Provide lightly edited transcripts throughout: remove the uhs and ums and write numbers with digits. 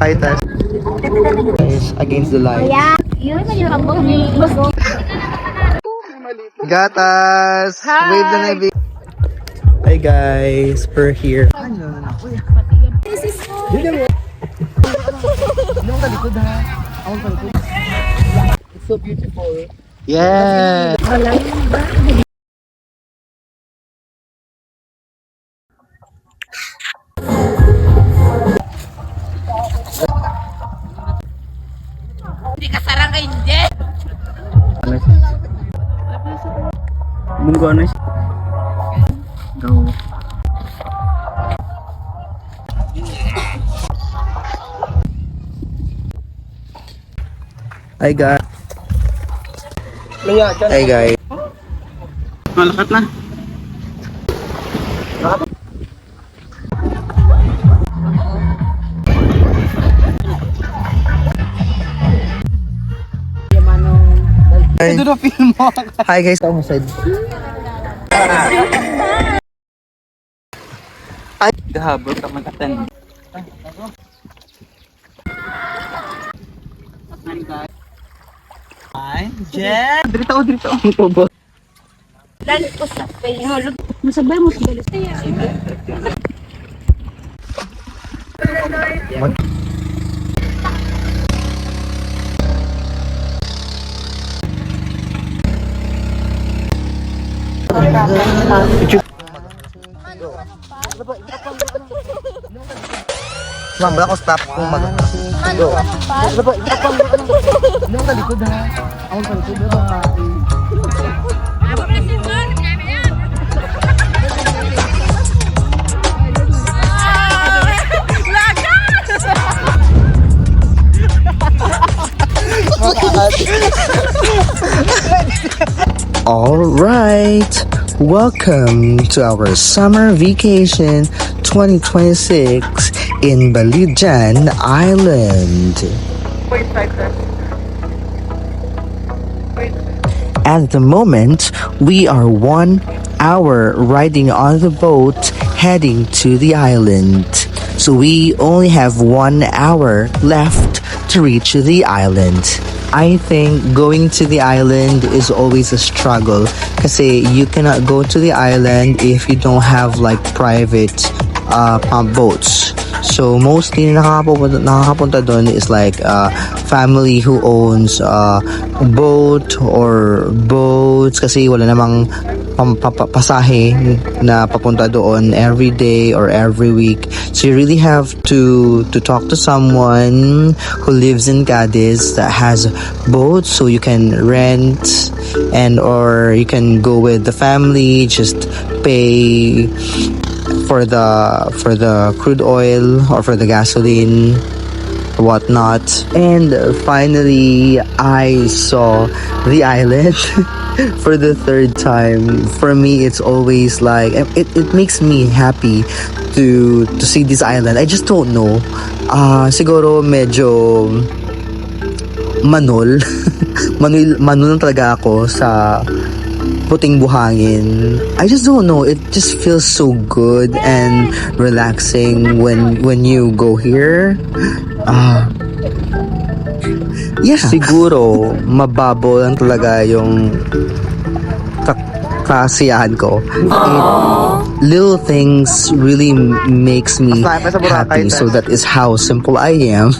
Fight us. Guys, against the light. Yeah. Yun, Got us! Hi! Wave the Navy. Hi guys, we're here. This is It's so beautiful. Yeah. Hindi ka sarang ka hindi. Munggo ano? Go. Hi guys. Hi guys. Malakat na. Hi guys, kamu side. Ay, gahabol ka mag-attend. Ay, Jen! Dito. Lalo ko sa pahihulog. Masabay mo sa galis. Mambala ko stop kung mag... Go. Nung talikod ha. Ako talikod ha. All right, welcome to our summer vacation 2026 in Balujan Island. At the moment, we are 1 hour riding on the boat heading to the island. So we only have 1 hour left to reach the island. I think going to the island is always a struggle kasi you cannot go to the island if you don't have like private boats. So mostly nakakapunta doon is like family who owns boat or boats kasi wala namang pasahe na papunta doon every day or every week. So you really have to talk to someone who lives in Cadiz that has boats so you can rent and or you can go with the family, just pay for the crude oil or for the gasoline or whatnot. And finally I saw the island for the third time. For me it's always like it makes me happy to see this island. I just don't know, siguro medyo manol manol talaga ako sa puting buhangin. I just don't know, it just feels so good and relaxing when you go here. Yeah, siguro mababaw lang talaga yung kasiyahan ko. Little things really makes me happy, so that is how simple I am.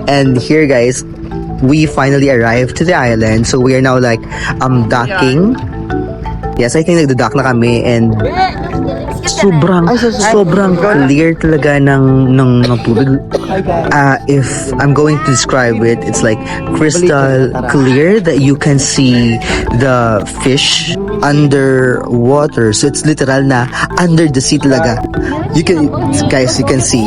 And here guys, we finally arrived to the island, so we are now like docking. Yes, I think nagda-dock na kami and sobrang clear talaga ng tubig. If I'm going to describe it, it's like crystal clear that you can see the fish underwater. So it's literal na under the sea talaga. You can see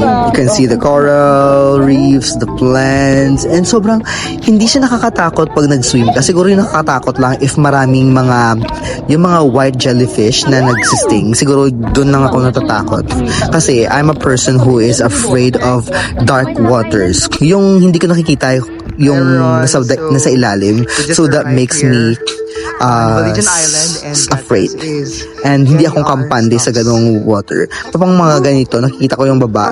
the coral reefs, the plants, and sobrang hindi siya nakakatakot pag nag-swim. Kasi siguro yung nakakatakot lang if maraming yung mga white jellyfish na nagsisting. Siguro doon lang ako natatakot. Kasi I'm a person who is afraid of dark waters. Yung hindi ko nakikita yung nasa ilalim. So that makes me afraid. And hindi akong kampante sa ganong water. Kapag mga ganito, nakikita ko yung baba.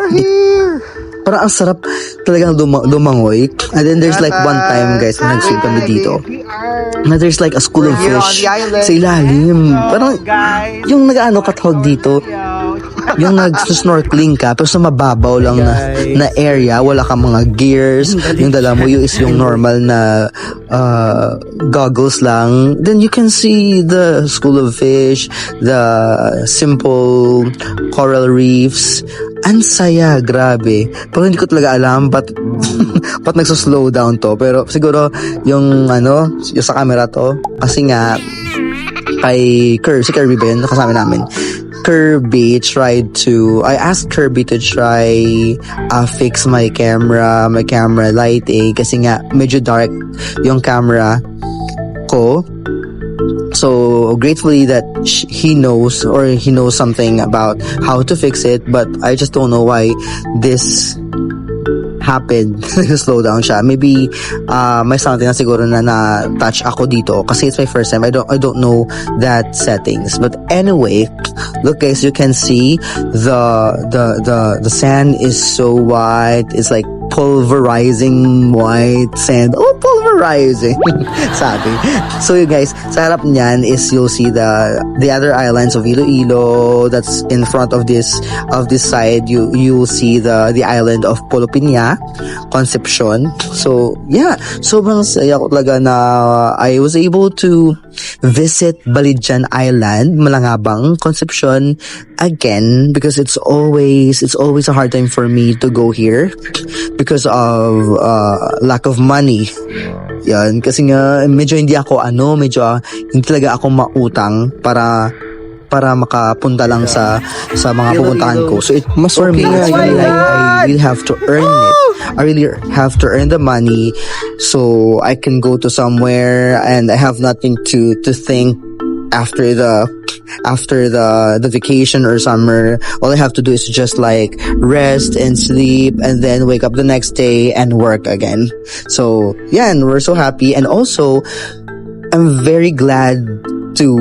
Parang ang sarap talagang lumangoy. And then there's like one time, guys, na nag-swim kami dito. Na there's like a school of fish sa ilalim. Parang yung nag-ano katawag dito, yung nag-snorkeling ka pero sa mababaw lang na area, wala kang mga gears, yung dala mo is yung normal na goggles lang, then you can see the school of fish, the simple coral reefs. Ang saya, grabe. Pero hindi ko talaga alam ba't nagso-slow down to. Pero siguro yung yung sa camera to, kasi nga kay si Kirby ba yun, kasama namin. I asked Kirby to try fix my camera lighting kasi nga medyo dark yung camera ko. So gratefully that he knows something about how to fix it, but I just don't know why this happened. Slow down siya. Maybe may something na siguro na touch ako dito kasi it's my first time. I don't know that settings. But anyway, look guys, you can see the sand is so white. It's like pulverizing white sand. Oh, pulverizing. Sabi. So you guys, sa harap niyan is you'll see the other islands of Iloilo. That's in front of this side. You'll see the island of Polopinya, Concepcion. So yeah, sobrang saya ko talaga na I was able to visit Balijan Island, Malangabang, Concepcion again because it's always a hard time for me to go here because of lack of money. Yan, kasi nga medyo hindi talaga ako mautang para makapunta lang sa mga pupuntahan ko. So for me, I really have to earn it. I really have to earn the money so I can go to somewhere and I have nothing to think after the vacation or summer. All I have to do is just like rest and sleep and then wake up the next day and work again. So yeah, and we're so happy. And also I'm very glad to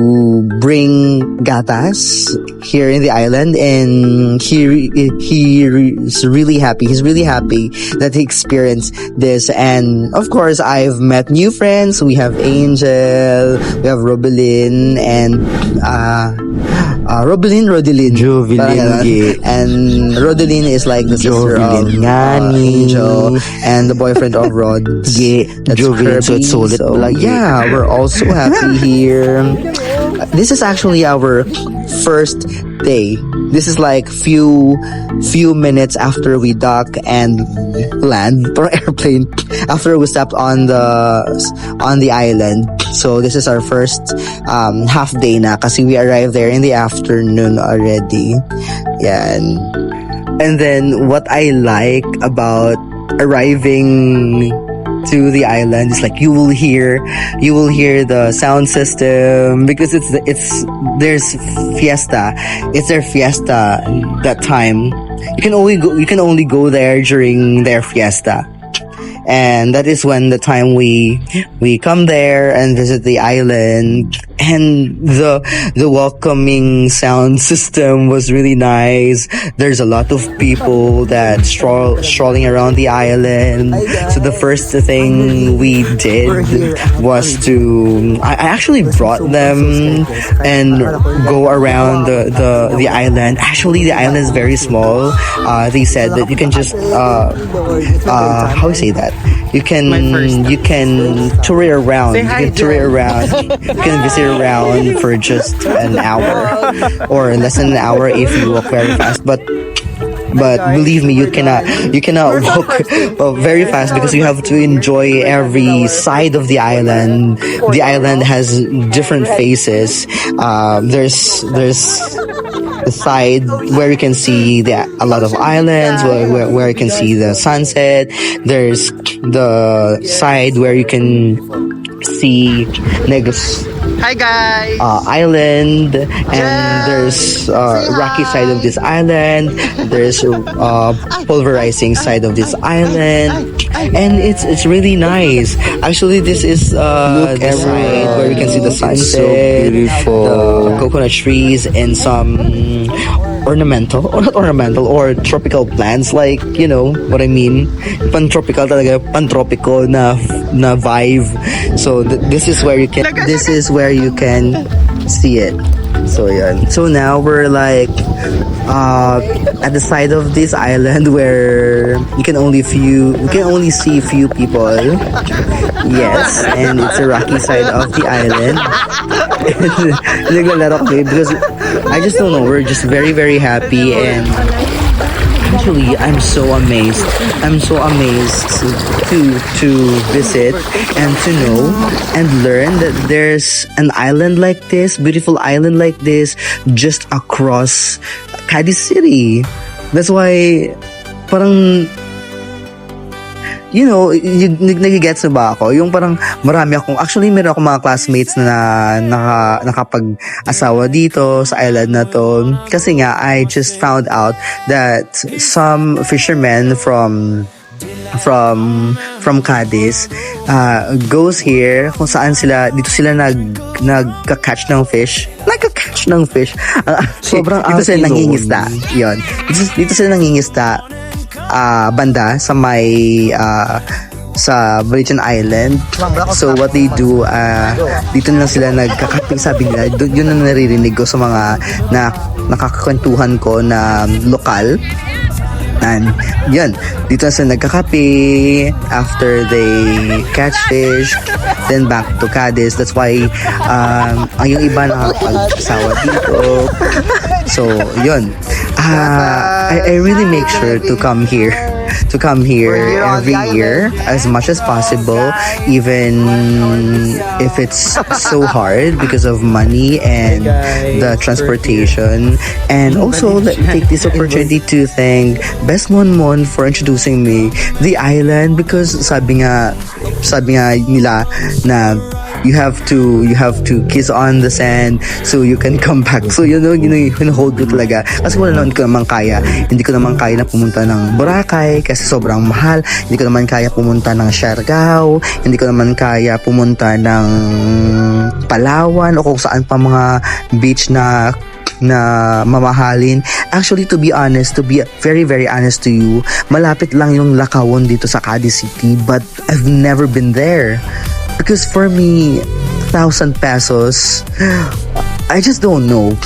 bring Gatas here in the island, and he is really happy. He's really happy that he experienced this. And of course, I've met new friends. We have Angel, we have Robelin, and Rodelin, and Rodelin is like the sister of Angel and the boyfriend of Rod. That's Kirby. So yeah, we're also happy here. This is actually our first day. This is like few minutes after we dock and land for airplane, after we stepped on the island. So this is our first half day na kasi we arrived there in the afternoon already. Yeah, and then what I like about arriving to the island is like you will hear the sound system because there's fiesta. It's their fiesta that time. You can only go there during their fiesta. And that is when the time we come there and visit the island, and the welcoming sound system was really nice. There's a lot of people that strolling around the island. So the first thing we did was I actually brought them and go around the island. Actually, the island is very small. They said that you can just how do you say that? You can tour it around. You can tour it around. You can visit around for just an hour or less than an hour if you walk very fast. But believe me, you cannot walk very fast because you have to enjoy every side of the island. The island has different faces. There's the side where you can see a lot of islands, where you can see the sunset. There's the side where you can see Negros island, and there's rocky side of this island. There's pulverizing side of this island, and it's really nice. Actually, this is the side where you can see the sunset, so beautiful. the coconut trees, and some ornamental or not ornamental or tropical plants, like you know what I mean, pan-tropical talaga, pan-tropical na vibe. So this is where you can see it. So yeah. So now we're like at the side of this island where you can only see few people. Yes, and it's a rocky side of the island. Naglalaro kami because I just don't know, we're just very very happy, and actually I'm so amazed to visit and to know and learn that there's an island like this, beautiful island like this, just across Cadiz City. That's why parang you know, nagigets na ba ako? Yung parang marami akong, actually meron akong mga classmates na nakapag-asawa dito sa island na to. Kasi nga, I just found out that some fishermen from Cadiz goes here kung saan dito sila nagka-catch ng fish. Sobrang dito sila nangingisda. Yun. Dito sila nangingisda banda sa may sa Virgin Island. So what they do, dito na lang sila nagkakaping, sabi nila. Yun ang naririnig ko sa mga nakakakwentuhan ko na lokal. And yun, dito na sila nagkakape after they catch fish, then back to Cadiz. That's why yung iba nakakapag-asawa dito. So yun, I really make sure to come here every year as much as possible, even if it's so hard because of money and the transportation. And also take this opportunity to thank Best Monmon for introducing me the island, because sabi nga nila na you have to kiss on the sand so you can come back. So you know hold ko talaga, kasi hindi ko naman kaya na pumunta ng Boracay kasi sobrang mahal. Hindi ko naman kaya pumunta ng Siargao, hindi ko naman kaya pumunta ng Palawan o kung saan pa mga beach na mamahalin. Actually, to be very very honest to you, malapit lang yung Lacawon dito sa Cadiz City, but I've never been there. Because for me, 1,000 pesos, I just don't know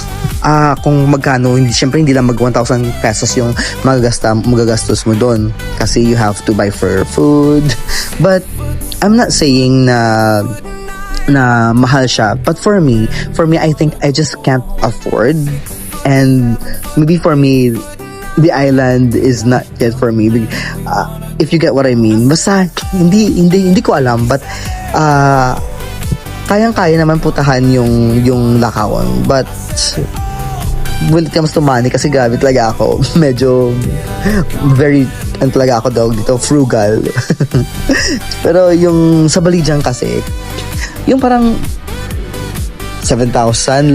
kung magkano. Siyempre hindi lang mag 1,000 pesos yung magagastos mo doon, kasi you have to buy for food. But I'm not saying na mahal siya, but for me I think I just can't afford, and maybe for me the island is not yet for me, if you get what I mean. Basta hindi ko alam, but kayang-kaya naman putahan yung Lacawon. But when it comes to money, kasi grabe talaga ako, medyo very talaga ako dito, frugal. Pero yung sa Balijan kasi, yung parang 700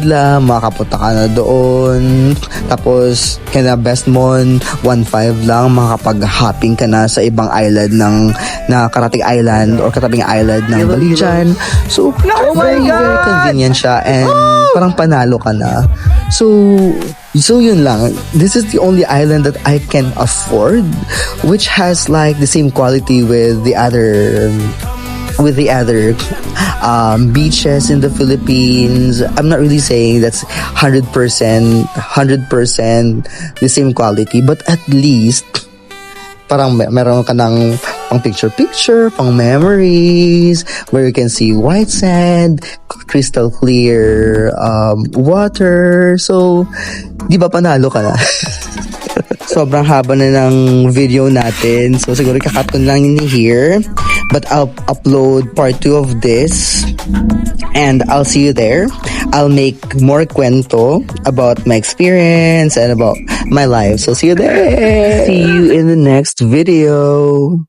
lang, makapunta ka na doon. Tapos, kaya Best Mon, 1.5 lang, makakapag-hopping ka na sa ibang island na karating island or katabing island ng Balijan. So, very, very convenient siya, and parang panalo ka na. So yun lang. This is the only island that I can afford, which has like the same quality with the other beaches in the Philippines. I'm not really saying that's 100% the same quality, but at least parang meron ka ng pang picture, pang memories, where you can see white sand, crystal clear water. So, di ba panalo ka na? Sobrang haba na ng video natin. So, siguro kakat ko lang ini here. But I'll upload part 2 of this. And I'll see you there. I'll make more kwento about my experience and about my life. So, see you there. See you in the next video.